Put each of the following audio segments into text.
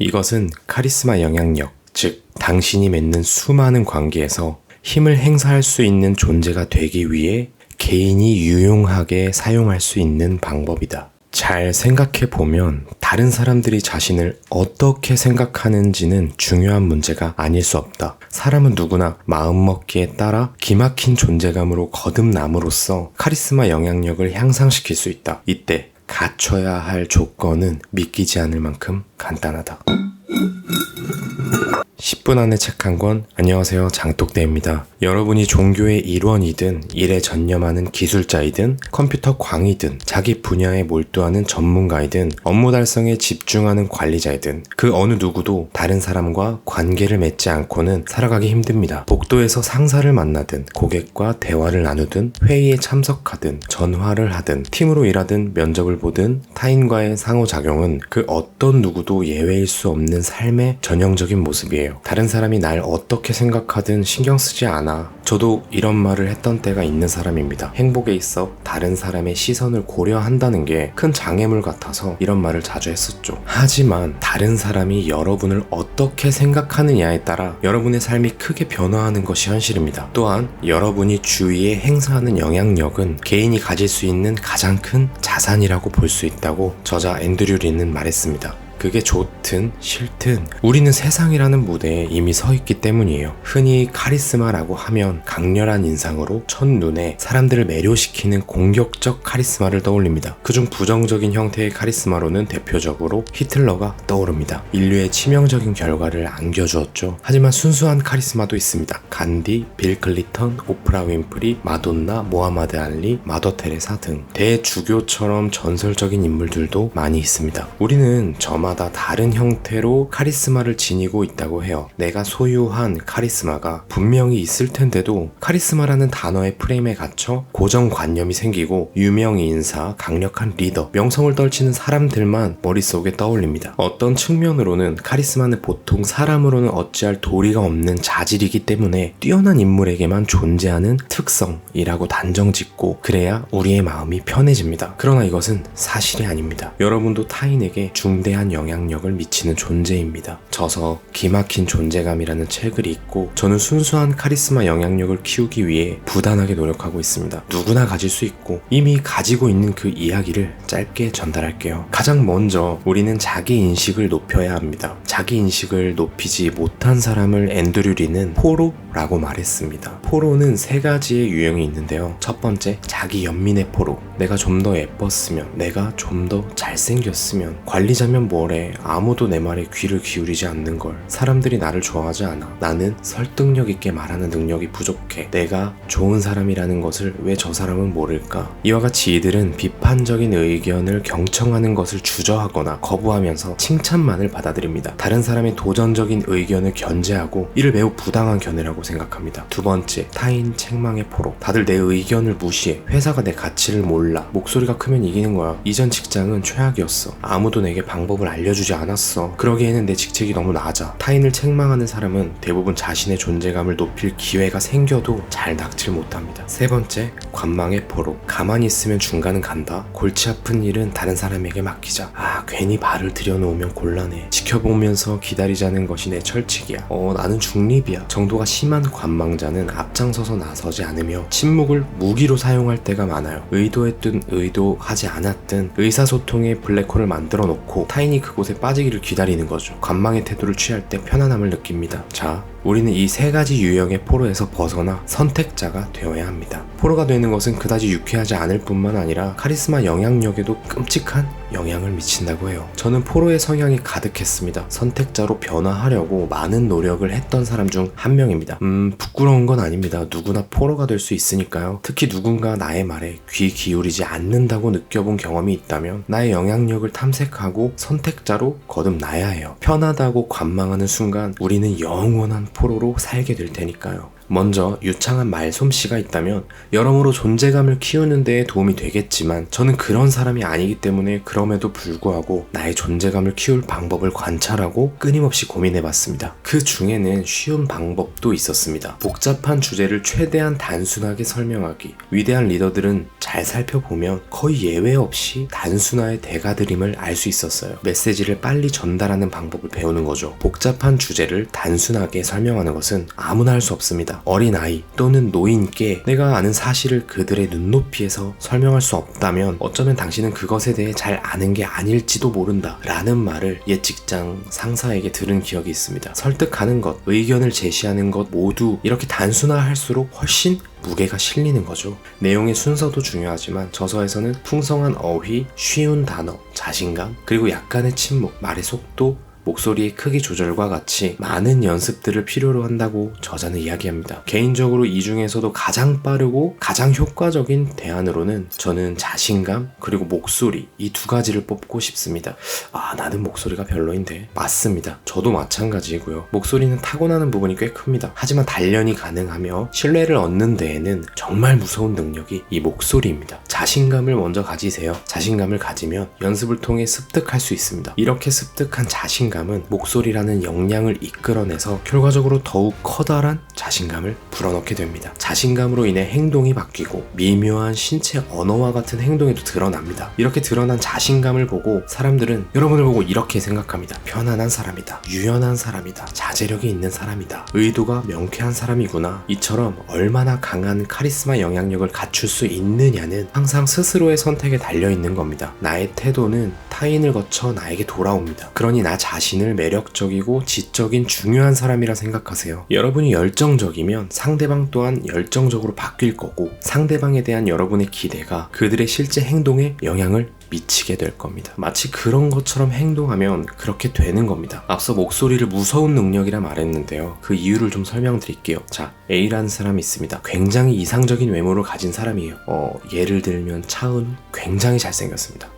이것은 카리스마 영향력, 즉 당신이 맺는 수많은 관계에서 힘을 행사할 수 있는 존재가 되기 위해 개인이 유용하게 사용할 수 있는 방법이다. 잘 생각해 보면 다른 사람들이 자신을 어떻게 생각하는지는 중요한 문제가 아닐 수 없다. 사람은 누구나 마음먹기에 따라 기막힌 존재감으로 거듭남으로써 카리스마 영향력을 향상시킬 수 있다. 이때 갖춰야 할 조건은 믿기지 않을 만큼 간단하다. 10분 안에 책 한 권. 안녕하세요, 장독대입니다. 여러분이 종교의 일원이든 일에 전념하는 기술자이든 컴퓨터 광이든 자기 분야에 몰두하는 전문가이든 업무 달성에 집중하는 관리자이든 그 어느 누구도 다른 사람과 관계를 맺지 않고는 살아가기 힘듭니다. 복도에서 상사를 만나든 고객과 대화를 나누든 회의에 참석하든 전화를 하든 팀으로 일하든 면접을 보든 타인과의 상호작용은 그 어떤 누구도 예외일 수 없는 삶의 전형적인 모습이에요. 다른 사람이 날 어떻게 생각하든 신경 쓰지 않아. 저도 이런 말을 했던 때가 있는 사람입니다. 행복에 있어 다른 사람의 시선을 고려한다는 게 큰 장애물 같아서 이런 말을 자주 했었죠. 하지만 다른 사람이 여러분을 어떻게 생각하느냐에 따라 여러분의 삶이 크게 변화하는 것이 현실입니다. 또한 여러분이 주위에 행사하는 영향력은 개인이 가질 수 있는 가장 큰 자산이라고 볼 수 있다고 저자 앤드류 린은 말했습니다. 그게 좋든 싫든 우리는 세상이라는 무대에 이미 서 있기 때문이에요. 흔히 카리스마라고 하면 강렬한 인상으로 첫눈에 사람들을 매료시키는 공격적 카리스마를 떠올립니다. 그중 부정적인 형태의 카리스마로는 대표적으로 히틀러가 떠오릅니다. 인류의 치명적인 결과를 안겨주었죠. 하지만 순수한 카리스마도 있습니다. 간디, 빌 클린턴, 오프라 윈프리, 마돈나, 모하마드 알리, 마더 테레사 등 대주교처럼 전설적인 인물들도 많이 있습니다. 우리는 저마다 다른 형태로 카리스마를 지니고 있다고 해요. 내가 소유한 카리스마가 분명히 있을 텐데도 카리스마라는 단어의 프레임에 갇혀 고정관념이 생기고 유명 인사, 강력한 리더, 명성을 떨치는 사람들만 머릿속에 떠올립니다. 어떤 측면으로는 카리스마는 보통 사람으로는 어찌할 도리가 없는 자질이기 때문에 뛰어난 인물에게만 존재하는 특성이라고 단정짓고 그래야 우리의 마음이 편해집니다. 그러나 이것은 사실이 아닙니다. 여러분도 타인에게 중대한 영향력을 미치는 존재입니다. 저서 기막힌 존재감이라는 책을 읽고 저는 순수한 카리스마 영향력을 키우기 위해 부단하게 노력하고 있습니다. 누구나 가질 수 있고 이미 가지고 있는 그 이야기를 짧게 전달할게요. 가장 먼저 우리는 자기 인식을 높여야 합니다. 자기 인식을 높이지 못한 사람을 앤드류 린은 포로라고 말했습니다. 포로는 세 가지의 유형이 있는데요. 첫 번째, 자기 연민의 포로. 내가 좀 더 예뻤으면, 내가 좀 더 잘생겼으면, 관리자면 뭐래, 아무도 내 말에 귀를 기울이지 않는 걸, 사람들이 나를 좋아하지 않아, 나는 설득력 있게 말하는 능력이 부족해, 내가 좋은 사람이라는 것을 왜 저 사람은 모를까. 이와 같이 이들은 비판적인 의견을 경청하는 것을 주저하거나 거부하면서 칭찬만을 받아들입니다. 다른 사람의 도전적인 의견을 견제하고 이를 매우 부당한 견해라고 생각합니다. 두 번째, 타인 책망의 포로. 다들 내 의견을 무시해. 회사가 내 가치를 몰라. 목소리가 크면 이기는 거야. 이전 직장은 최악이었어. 아무도 내게 방법을 알려주지 않았어. 그러기에는 내 직책이 너무 낮아. 타인을 책망하는 사람은 대부분 자신의 존재감을 높일 기회가 생겨도 잘 낚질 못합니다. 세 번째, 관망의 포로. 가만히 있으면 중간은 간다. 골치 아픈 일은 다른 사람에게 맡기자. 괜히 발을 들여놓으면 곤란해. 지켜보면서 기다리자는 것이 내 철칙이야. 나는 중립이야. 정도가 심한 관망자는 앞장서서 나서지 않으며 침묵을 무기로 사용할 때가 많아요. 의도했든 의도하지 않았든 의사소통의 블랙홀을 만들어 놓고 타인이 그곳에 빠지기를 기다리는 거죠. 관망의 태도를 취할 때 편안함을 느낍니다. 자, 우리는 이 세 가지 유형의 포로에서 벗어나 선택자가 되어야 합니다. 포로가 되는 것은 그다지 유쾌하지 않을 뿐만 아니라 카리스마 영향력에도 끔찍한 영향을 미친다고 해요. 저는 포로의 성향이 가득했습니다. 선택자로 변화하려고 많은 노력을 했던 사람 중 한 명입니다. 부끄러운 건 아닙니다. 누구나 포로가 될 수 있으니까요. 특히 누군가 나의 말에 귀 기울이지 않는다고 느껴본 경험이 있다면 나의 영향력을 탐색하고 선택자로 거듭나야 해요. 편하다고 관망하는 순간 우리는 영원한 포로로 살게 될 테니까요. 먼저 유창한 말솜씨가 있다면 여러모로 존재감을 키우는 데에 도움이 되겠지만 저는 그런 사람이 아니기 때문에 그럼에도 불구하고 나의 존재감을 키울 방법을 관찰하고 끊임없이 고민해봤습니다. 그 중에는 쉬운 방법도 있었습니다. 복잡한 주제를 최대한 단순하게 설명하기. 위대한 리더들은 잘 살펴보면 거의 예외 없이 단순화의 대가들임을 알 수 있었어요. 메시지를 빨리 전달하는 방법을 배우는 거죠. 복잡한 주제를 단순하게 설명하는 것은 아무나 할 수 없습니다. 어린아이 또는 노인께 내가 아는 사실을 그들의 눈높이에서 설명할 수 없다면 어쩌면 당신은 그것에 대해 잘 아는 게 아닐지도 모른다 라는 말을 옛 직장 상사에게 들은 기억이 있습니다. 설득하는 것, 의견을 제시하는 것 모두 이렇게 단순화할수록 훨씬 무게가 실리는 거죠. 내용의 순서도 중요하지만 저서에서는 풍성한 어휘, 쉬운 단어, 자신감, 그리고 약간의 침묵, 말의 속도, 목소리의 크기 조절과 같이 많은 연습들을 필요로 한다고 저자는 이야기합니다. 개인적으로 이 중에서도 가장 빠르고 가장 효과적인 대안으로는 저는 자신감 그리고 목소리 이 두 가지를 뽑고 싶습니다. 나는 목소리가 별로인데. 맞습니다. 저도 마찬가지고요. 목소리는 타고나는 부분이 꽤 큽니다. 하지만 단련이 가능하며 신뢰를 얻는 데에는 정말 무서운 능력이 이 목소리입니다. 자신감을 먼저 가지세요. 자신감을 가지면 연습을 통해 습득할 수 있습니다. 이렇게 습득한 자신감은 목소리라는 역량을 이끌어내서 결과적으로 더욱 커다란 자신감을 불어넣게 됩니다. 자신감으로 인해 행동이 바뀌고 미묘한 신체 언어와 같은 행동에도 드러납니다. 이렇게 드러난 자신감을 보고 사람들은 여러분을 보고 이렇게 생각합니다. 편안한 사람이다. 유연한 사람이다. 자제력이 있는 사람이다. 의도가 명쾌한 사람이구나. 이처럼 얼마나 강한 카리스마 영향력을 갖출 수 있느냐는 항상 스스로의 선택에 달려있는 겁니다. 나의 태도는 타인을 거쳐 나에게 돌아옵니다. 그러니 나 자신을 매력적이고 지적인 중요한 사람이라 생각하세요. 여러분이 열정적이면 상대방 또한 열정적으로 바뀔 거고 상대방에 대한 여러분의 기대가 그들의 실제 행동에 영향을 미치게 될 겁니다. 마치 그런 것처럼 행동하면 그렇게 되는 겁니다. 앞서 목소리를 무서운 능력이라 말했는데요. 그 이유를 좀 설명드릴게요. 자, A라는 사람이 있습니다. 굉장히 이상적인 외모를 가진 사람이에요. 예를 들면 차은우 굉장히 잘생겼습니다.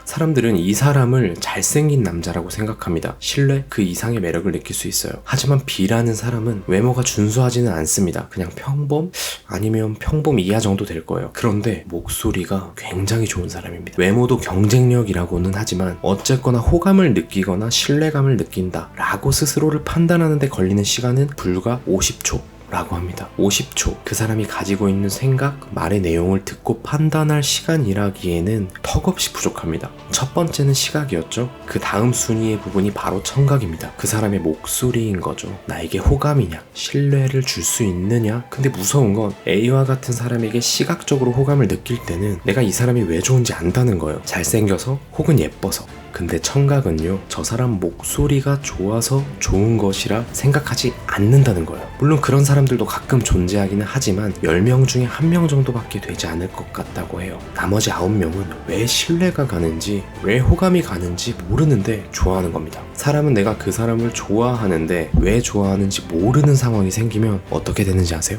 사람들은 이 사람을 잘생긴 남자라고 생각합니다. 신뢰 그 이상의 매력을 느낄 수 있어요. 하지만 B라는 사람은 외모가 준수하지는 않습니다. 그냥 평범? 아니면 평범 이하 정도 될 거예요. 그런데 목소리가 굉장히 좋은 사람입니다. 외모도 경쟁력이라고는 하지만 어쨌거나 호감을 느끼거나 신뢰감을 느낀다 라고 스스로를 판단하는 데 걸리는 시간은 불과 50초 라고 합니다. 50초. 그 사람이 가지고 있는 생각, 말의 내용을 듣고 판단할 시간이라기에는 턱없이 부족합니다. 첫 번째는 시각이었죠. 그 다음 순위의 부분이 바로 청각입니다. 그 사람의 목소리인 거죠. 나에게 호감이냐, 신뢰를 줄 수 있느냐. 근데 무서운 건 A와 같은 사람에게 시각적으로 호감을 느낄 때는 내가 이 사람이 왜 좋은지 안다는 거예요. 잘생겨서 혹은 예뻐서. 근데 청각은요, 저 사람 목소리가 좋아서 좋은 것이라 생각하지 않는다는 거예요. 물론 그런 사람들도 가끔 존재하기는 하지만 10명 중에 1명 정도밖에 되지 않을 것 같다고 해요. 나머지 9명은 왜 신뢰가 가는지, 왜 호감이 가는지 모르는데 좋아하는 겁니다. 사람은 내가 그 사람을 좋아하는데 왜 좋아하는지 모르는 상황이 생기면 어떻게 되는지 아세요?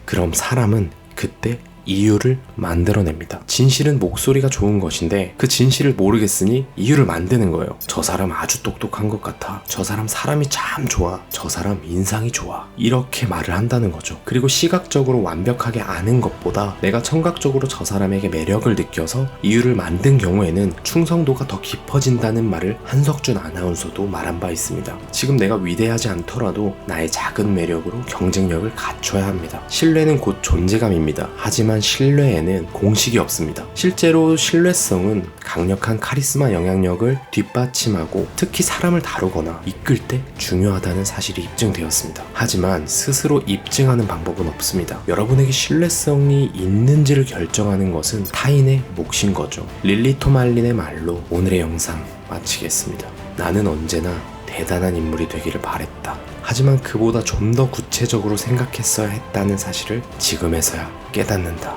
그럼 사람은 그때 이유를 만들어냅니다. 진실은 목소리가 좋은 것인데 그 진실을 모르겠으니 이유를 만드는 거예요. 저 사람 아주 똑똑한 것 같아. 저 사람 사람이 참 좋아. 저 사람 인상이 좋아. 이렇게 말을 한다는 거죠. 그리고 시각적으로 완벽하게 아는 것보다 내가 청각적으로 저 사람에게 매력을 느껴서 이유를 만든 경우에는 충성도가 더 깊어진다는 말을 한석준 아나운서도 말한 바 있습니다. 지금 내가 위대하지 않더라도 나의 작은 매력으로 경쟁력을 갖춰야 합니다. 신뢰는 곧 존재감입니다. 하지만 신뢰에는 공식이 없습니다. 실제로 신뢰성은 강력한 카리스마 영향력을 뒷받침하고 특히 사람을 다루거나 이끌 때 중요하다는 사실이 입증되었습니다. 하지만 스스로 입증하는 방법은 없습니다. 여러분에게 신뢰성이 있는지를 결정하는 것은 타인의 몫인 거죠. 릴리 토말린의 말로 오늘의 영상 마치겠습니다. 나는 언제나 대단한 인물이 되기를 바랬다. 하지만 그보다 좀 더 구체적으로 생각했어야 했다는 사실을 지금에서야 깨닫는다.